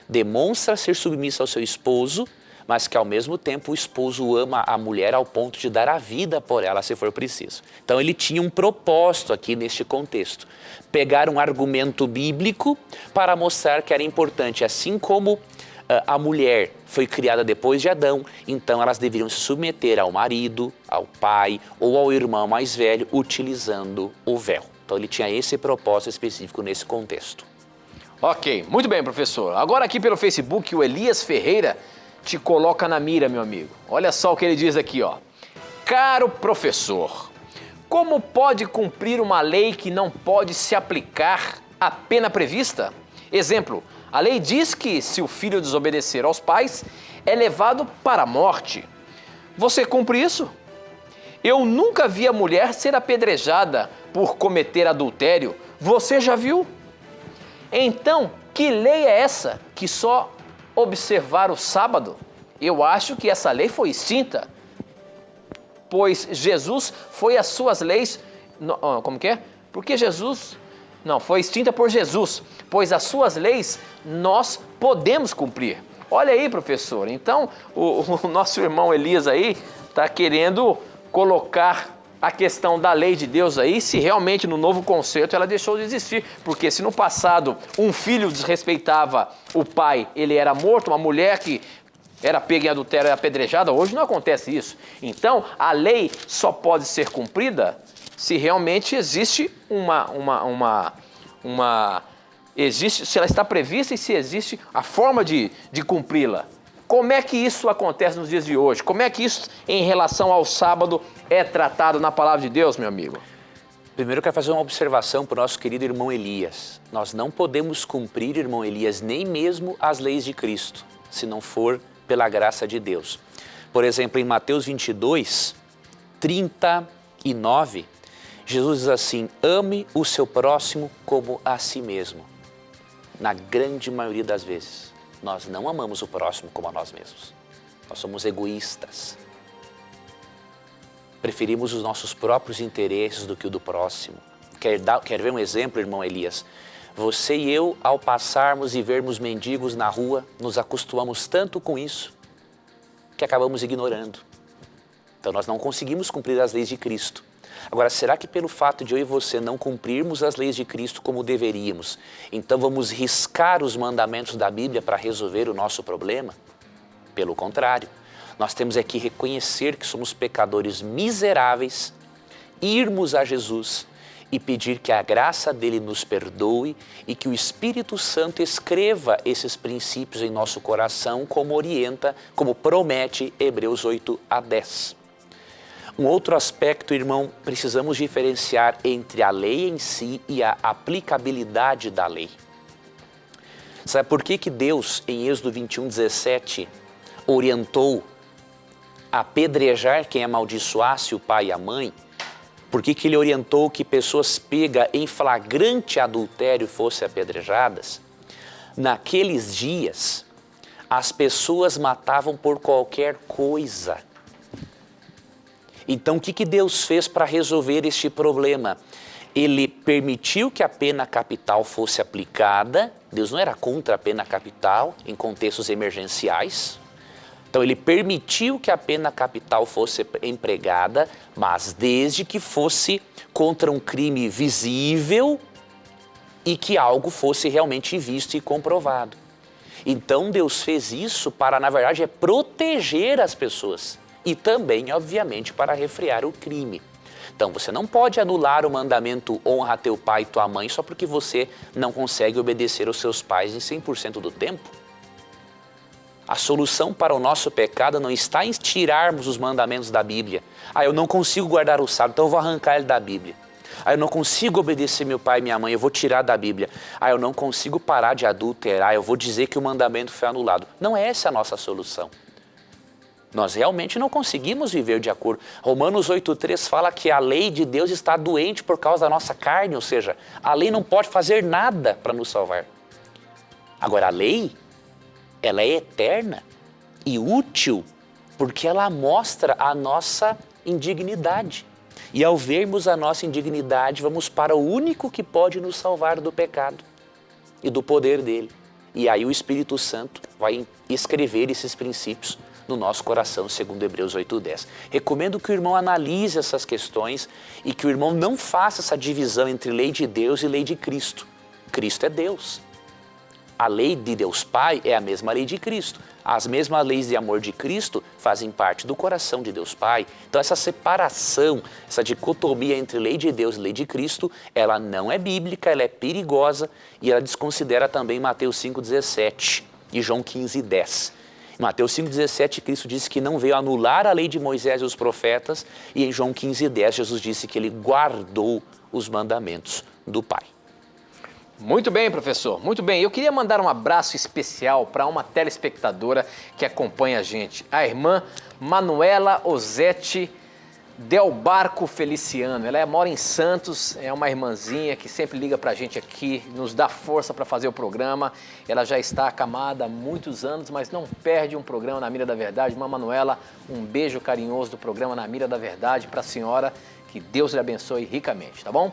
[SPEAKER 3] demonstra ser submissa ao seu esposo, mas que ao mesmo tempo o esposo ama a mulher ao ponto de dar a vida por ela, se for preciso. Então ele tinha um propósito aqui neste contexto. Pegar um argumento bíblico para mostrar que era importante, assim como a mulher foi criada depois de Adão, então elas deveriam se submeter ao marido, ao pai ou ao irmão mais velho, utilizando o véu. Então ele tinha esse propósito específico nesse contexto.
[SPEAKER 2] Ok, muito bem, professor. Agora aqui pelo Facebook, o Elias Ferreira te coloca na mira, meu amigo. Olha só o que ele diz aqui, ó. Caro professor, como pode cumprir uma lei que não pode se aplicar à pena prevista? Exemplo, a lei diz que se o filho desobedecer aos pais, é levado para a morte. Você cumpre isso? Eu nunca vi a mulher ser apedrejada por cometer adultério. Você já viu? Então, que lei é essa que só observar o sábado, eu acho que essa lei foi extinta, pois Jesus foi as suas leis, como que é? Porque Jesus, não, foi extinta por Jesus, pois as suas leis nós podemos cumprir. Olha aí, professor, então o nosso irmão Elias aí está querendo colocar a questão da lei de Deus aí, se realmente no novo concerto ela deixou de existir, porque se no passado um filho desrespeitava o pai, ele era morto, uma mulher que era pega em adultério e apedrejada, hoje não acontece isso. Então, a lei só pode ser cumprida se realmente existe se ela está prevista e se existe a forma de cumpri-la. Como é que isso acontece nos dias de hoje? Como é que isso, em relação ao sábado, é tratado na palavra de Deus, meu amigo?
[SPEAKER 3] Primeiro eu quero fazer uma observação para o nosso querido irmão Elias. Nós não podemos cumprir, irmão Elias, nem mesmo as leis de Cristo, se não for pela graça de Deus. Por exemplo, em Mateus 22, 39, Jesus diz assim: ame o seu próximo como a si mesmo. Na grande maioria das vezes, nós não amamos o próximo como a nós mesmos. Nós somos egoístas. Preferimos os nossos próprios interesses do que o do próximo. Quer ver um exemplo, irmão Elias? Você e eu, ao passarmos e vermos mendigos na rua, nos acostumamos tanto com isso que acabamos ignorando. Então nós não conseguimos cumprir as leis de Cristo. Agora, será que pelo fato de eu e você não cumprirmos as leis de Cristo como deveríamos, então vamos riscar os mandamentos da Bíblia para resolver o nosso problema? Pelo contrário, nós temos que reconhecer que somos pecadores miseráveis, irmos a Jesus e pedir que a graça dele nos perdoe e que o Espírito Santo escreva esses princípios em nosso coração, como orienta, como promete Hebreus 8-10. Um outro aspecto, irmão, precisamos diferenciar entre a lei em si e a aplicabilidade da lei. Sabe por que Deus, em Êxodo 21:17, orientou a apedrejar quem amaldiçoasse o pai e a mãe? Por que ele orientou que pessoas pegas em flagrante adultério fossem apedrejadas? Naqueles dias, as pessoas matavam por qualquer coisa. Então, o que Deus fez para resolver este problema? Ele permitiu que a pena capital fosse aplicada. Deus não era contra a pena capital em contextos emergenciais. Então, ele permitiu que a pena capital fosse empregada, mas desde que fosse contra um crime visível e que algo fosse realmente visto e comprovado. Então, Deus fez isso para, na verdade, proteger as pessoas. E também, obviamente, para refrear o crime. Então, você não pode anular o mandamento honra teu pai e tua mãe só porque você não consegue obedecer aos seus pais em 100% do tempo. A solução para o nosso pecado não está em tirarmos os mandamentos da Bíblia. Eu não consigo guardar o sábado, então eu vou arrancar ele da Bíblia. Eu não consigo obedecer meu pai e minha mãe, eu vou tirar da Bíblia. Eu não consigo parar de adulterar, eu vou dizer que o mandamento foi anulado. Não é essa a nossa solução. Nós realmente não conseguimos viver de acordo. Romanos 8,3 fala que a lei de Deus está doente por causa da nossa carne, ou seja, a lei não pode fazer nada para nos salvar. Agora, a lei, ela é eterna e útil porque ela mostra a nossa indignidade. E ao vermos a nossa indignidade, vamos para o único que pode nos salvar do pecado e do poder dele. E aí o Espírito Santo vai escrever esses princípios no nosso coração, segundo Hebreus 8:10. Recomendo que o irmão analise essas questões e que o irmão não faça essa divisão entre lei de Deus e lei de Cristo. Cristo é Deus. A lei de Deus Pai é a mesma lei de Cristo. As mesmas leis de amor de Cristo fazem parte do coração de Deus Pai. Então essa separação, essa dicotomia entre lei de Deus e lei de Cristo, ela não é bíblica, ela é perigosa e ela desconsidera também Mateus 5,17 e João 15,10. Em Mateus 5,17, Cristo disse que não veio anular a lei de Moisés e os profetas, e em João 15,10, Jesus disse que ele guardou os mandamentos do Pai.
[SPEAKER 2] Muito bem, professor, muito bem. Eu queria mandar um abraço especial para uma telespectadora que acompanha a gente, a irmã Manuela Ozete Delbarco Feliciano. Ela mora em Santos, é uma irmãzinha que sempre liga pra gente aqui, nos dá força para fazer o programa. Ela já está acamada há muitos anos, mas não perde um programa na Mira da Verdade. Irmã Manuela, um beijo carinhoso do programa Na Mira da Verdade para a senhora, que Deus lhe abençoe ricamente, tá bom?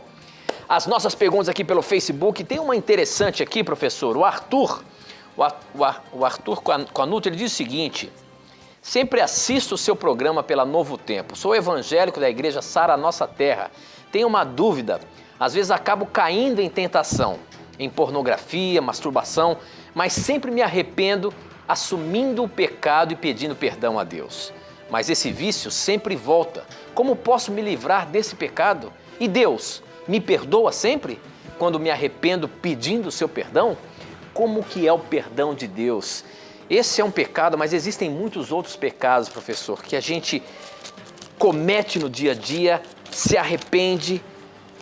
[SPEAKER 2] As nossas perguntas aqui pelo Facebook, tem uma interessante aqui, professor, o Arthur Coanuto, ele diz o seguinte: sempre assisto o seu programa pela Novo Tempo. Sou evangélico da igreja Sara Nossa Terra. Tenho uma dúvida. Às vezes acabo caindo em tentação, em pornografia, masturbação, mas sempre me arrependo, assumindo o pecado e pedindo perdão a Deus. Mas esse vício sempre volta. Como posso me livrar desse pecado? E Deus me perdoa sempre quando me arrependo pedindo o seu perdão? Como que é o perdão de Deus? Esse é um pecado, mas existem muitos outros pecados, professor, que a gente comete no dia a dia, se arrepende,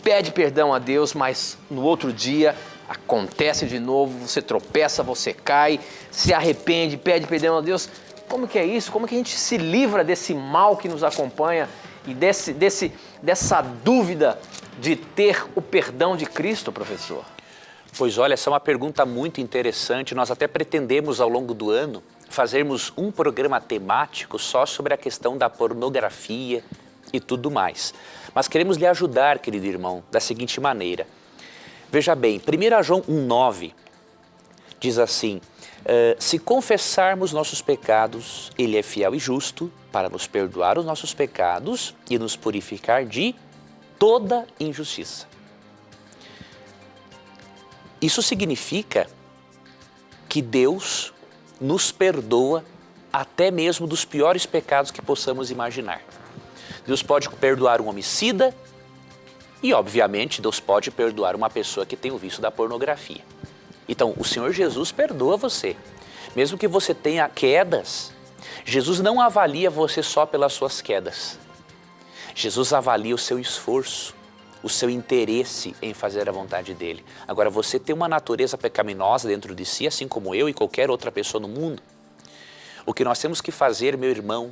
[SPEAKER 2] pede perdão a Deus, mas no outro dia acontece de novo, você tropeça, você cai, se arrepende, pede perdão a Deus. Como que é isso? Como que a gente se livra desse mal que nos acompanha e dessa dúvida de ter o perdão de Cristo, professor?
[SPEAKER 3] Pois olha, essa é uma pergunta muito interessante. Nós até pretendemos ao longo do ano fazermos um programa temático só sobre a questão da pornografia e tudo mais. Mas queremos lhe ajudar, querido irmão, da seguinte maneira. Veja bem, 1 João 1,9 diz assim: se confessarmos nossos pecados, Ele é fiel e justo para nos perdoar os nossos pecados e nos purificar de toda injustiça. Isso significa que Deus nos perdoa até mesmo dos piores pecados que possamos imaginar. Deus pode perdoar um homicida e, obviamente, Deus pode perdoar uma pessoa que tem o vício da pornografia. Então, o Senhor Jesus perdoa você. Mesmo que você tenha quedas, Jesus não avalia você só pelas suas quedas. Jesus avalia o seu esforço, o seu interesse em fazer a vontade dele. Agora, você tem uma natureza pecaminosa dentro de si, assim como eu e qualquer outra pessoa no mundo. O que nós temos que fazer, meu irmão,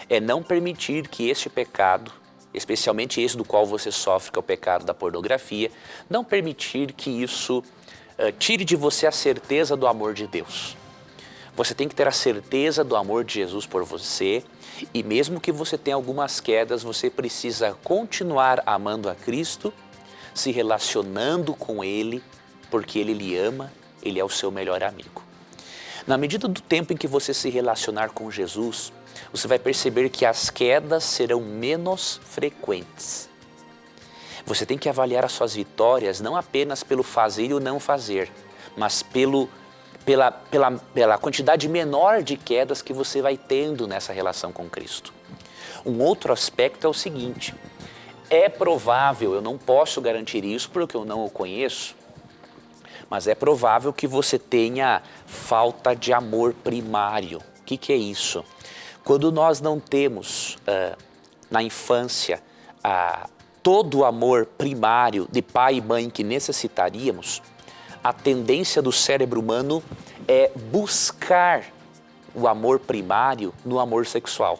[SPEAKER 3] é não permitir que este pecado, especialmente esse do qual você sofre, que é o pecado da pornografia, não permitir que isso tire de você a certeza do amor de Deus. Você tem que ter a certeza do amor de Jesus por você, e mesmo que você tenha algumas quedas, você precisa continuar amando a Cristo, se relacionando com Ele, porque Ele lhe ama, Ele é o seu melhor amigo. Na medida do tempo em que você se relacionar com Jesus, você vai perceber que as quedas serão menos frequentes. Você tem que avaliar as suas vitórias não apenas pelo fazer e o não fazer, mas pela quantidade menor de quedas que você vai tendo nessa relação com Cristo. Um outro aspecto é o seguinte: é provável, eu não posso garantir isso porque eu não o conheço, mas é provável que você tenha falta de amor primário. O que é isso? Quando nós não temos na infância todo o amor primário de pai e mãe que necessitaríamos, a tendência do cérebro humano é buscar o amor primário no amor sexual.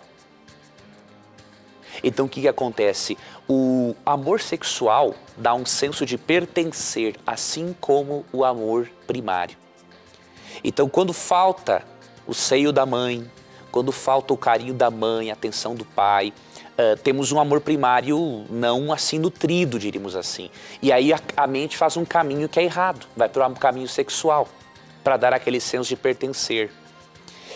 [SPEAKER 3] Então o que acontece? O amor sexual dá um senso de pertencer, assim como o amor primário. Então quando falta o seio da mãe, quando falta o carinho da mãe, a atenção do pai, temos um amor primário não assim nutrido, diríamos assim. E aí a mente faz um caminho que é errado, vai para um caminho sexual, para dar aquele senso de pertencer.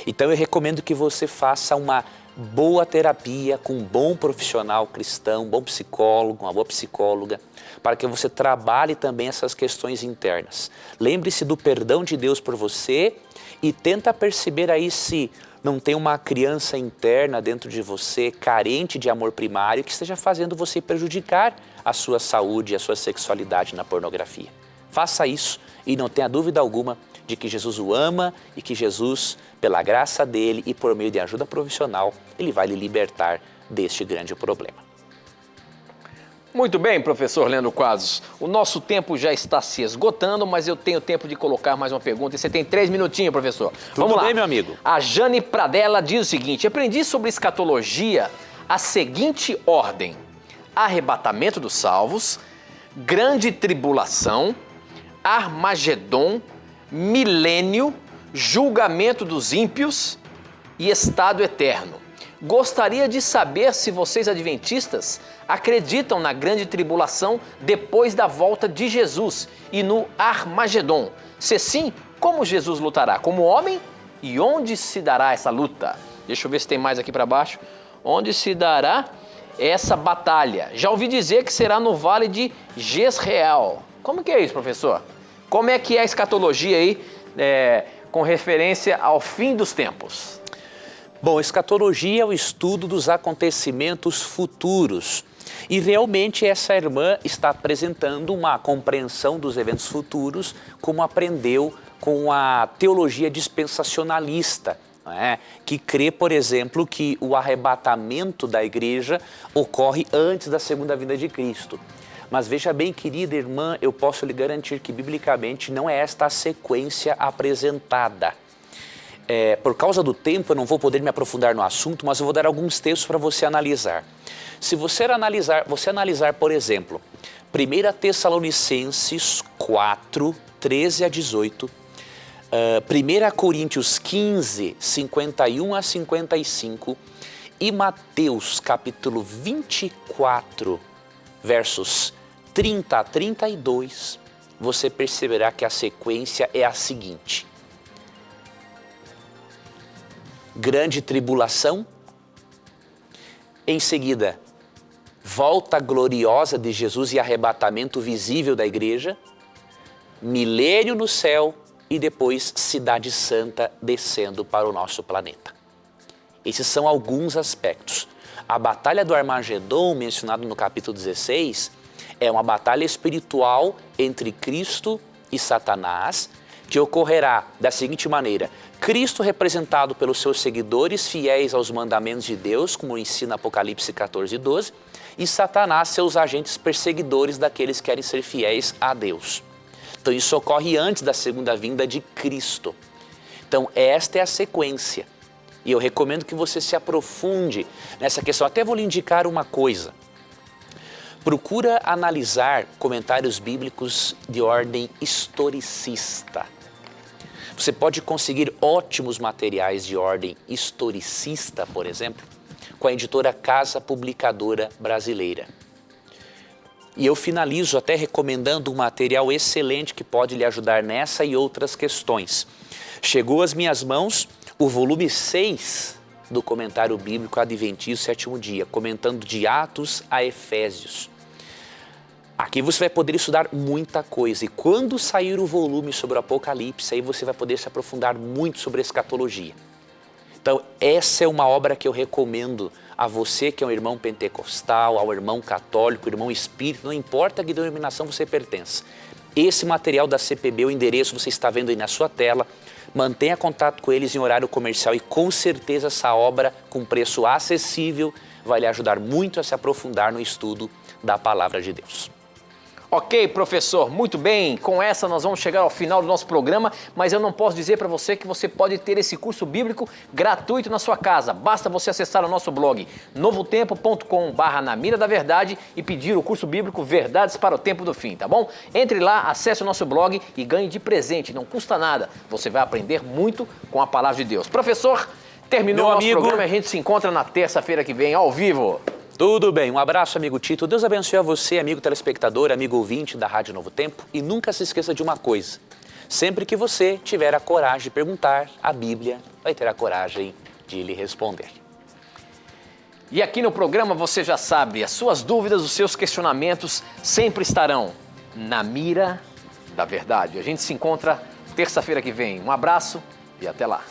[SPEAKER 3] Então eu recomendo que você faça uma boa terapia com um bom profissional cristão, um bom psicólogo, uma boa psicóloga, para que você trabalhe também essas questões internas. Lembre-se do perdão de Deus por você e tenta perceber aí se não tem uma criança interna dentro de você, carente de amor primário, que esteja fazendo você prejudicar a sua saúde e a sua sexualidade na pornografia. Faça isso e não tenha dúvida alguma de que Jesus o ama e que Jesus, pela graça dele e por meio de ajuda profissional, ele vai lhe libertar deste grande problema.
[SPEAKER 2] Muito bem, professor Leandro Quadros. O nosso tempo já está se esgotando, mas eu tenho tempo de colocar mais uma pergunta. E você tem 3 minutinhos, professor.
[SPEAKER 3] Vamos lá, meu amigo.
[SPEAKER 2] A Jane Pradella diz o seguinte: aprendi sobre escatologia a seguinte ordem: arrebatamento dos salvos, grande tribulação, Armagedon, milênio, julgamento dos ímpios e estado eterno. Gostaria de saber se vocês adventistas acreditam na grande tribulação depois da volta de Jesus e no Armagedon. Se sim, como Jesus lutará? Como homem? E onde se dará essa luta? Deixa eu ver se tem mais aqui para baixo. Onde se dará essa batalha? Já ouvi dizer que será no vale de Jezreel. Como que é isso, professor? Como é que é a escatologia aí, com referência ao fim dos tempos?
[SPEAKER 3] Bom, escatologia é o estudo dos acontecimentos futuros. E realmente essa irmã está apresentando uma compreensão dos eventos futuros, como aprendeu com a teologia dispensacionalista, né? Que crê, por exemplo, que o arrebatamento da igreja ocorre antes da segunda vinda de Cristo. Mas veja bem, querida irmã, eu posso lhe garantir que biblicamente não é esta a sequência apresentada. Por causa do tempo eu não vou poder me aprofundar no assunto, mas eu vou dar alguns textos para você analisar. Se você analisar, por exemplo, 1 Tessalonicenses 4, 13 a 18, 1 Coríntios 15, 51 a 55 e Mateus capítulo 24, versos 30 a 32, você perceberá que a sequência é a seguinte: grande tribulação, em seguida, volta gloriosa de Jesus e arrebatamento visível da igreja, milênio no céu e depois cidade santa descendo para o nosso planeta. Esses são alguns aspectos. A batalha do Armagedon, mencionada no capítulo 16, é uma batalha espiritual entre Cristo e Satanás, que ocorrerá da seguinte maneira: Cristo representado pelos seus seguidores fiéis aos mandamentos de Deus, como ensina Apocalipse 14, 12, e Satanás, seus agentes perseguidores daqueles que querem ser fiéis a Deus. Então isso ocorre antes da segunda vinda de Cristo. Então esta é a sequência. E eu recomendo que você se aprofunde nessa questão. Até vou lhe indicar uma coisa. Procura analisar comentários bíblicos de ordem historicista. Você pode conseguir ótimos materiais de ordem historicista, por exemplo, com a editora Casa Publicadora Brasileira. E eu finalizo até recomendando um material excelente que pode lhe ajudar nessa e outras questões. Chegou às minhas mãos o volume 6 do comentário bíblico Adventício Sétimo Dia, comentando de Atos a Efésios. Aqui você vai poder estudar muita coisa, e quando sair o volume sobre o Apocalipse, aí você vai poder se aprofundar muito sobre a escatologia. Então essa é uma obra que eu recomendo a você que é um irmão pentecostal, ao irmão católico, irmão espírita, não importa a que denominação você pertence. Esse material da CPB, o endereço você está vendo aí na sua tela. Mantenha contato com eles em horário comercial e com certeza essa obra com preço acessível vai lhe ajudar muito a se aprofundar no estudo da Palavra de Deus.
[SPEAKER 2] Ok, professor, muito bem. Com essa nós vamos chegar ao final do nosso programa, mas eu não posso dizer para você que você pode ter esse curso bíblico gratuito na sua casa. Basta você acessar o nosso blog novotempo.com/na mira da verdade e pedir o curso bíblico Verdades para o Tempo do Fim, tá bom? Entre lá, acesse o nosso blog e ganhe de presente, não custa nada. Você vai aprender muito com a Palavra de Deus. Professor, terminou o nosso programa e a gente se encontra na terça-feira que vem, ao vivo.
[SPEAKER 3] Tudo bem, um abraço, amigo Tito. Deus abençoe a você, amigo telespectador, amigo ouvinte da Rádio Novo Tempo. E nunca se esqueça de uma coisa: sempre que você tiver a coragem de perguntar, a Bíblia vai ter a coragem de lhe responder.
[SPEAKER 2] E aqui no programa você já sabe, as suas dúvidas, os seus questionamentos sempre estarão na mira da verdade. A gente se encontra terça-feira que vem. Um abraço e até lá.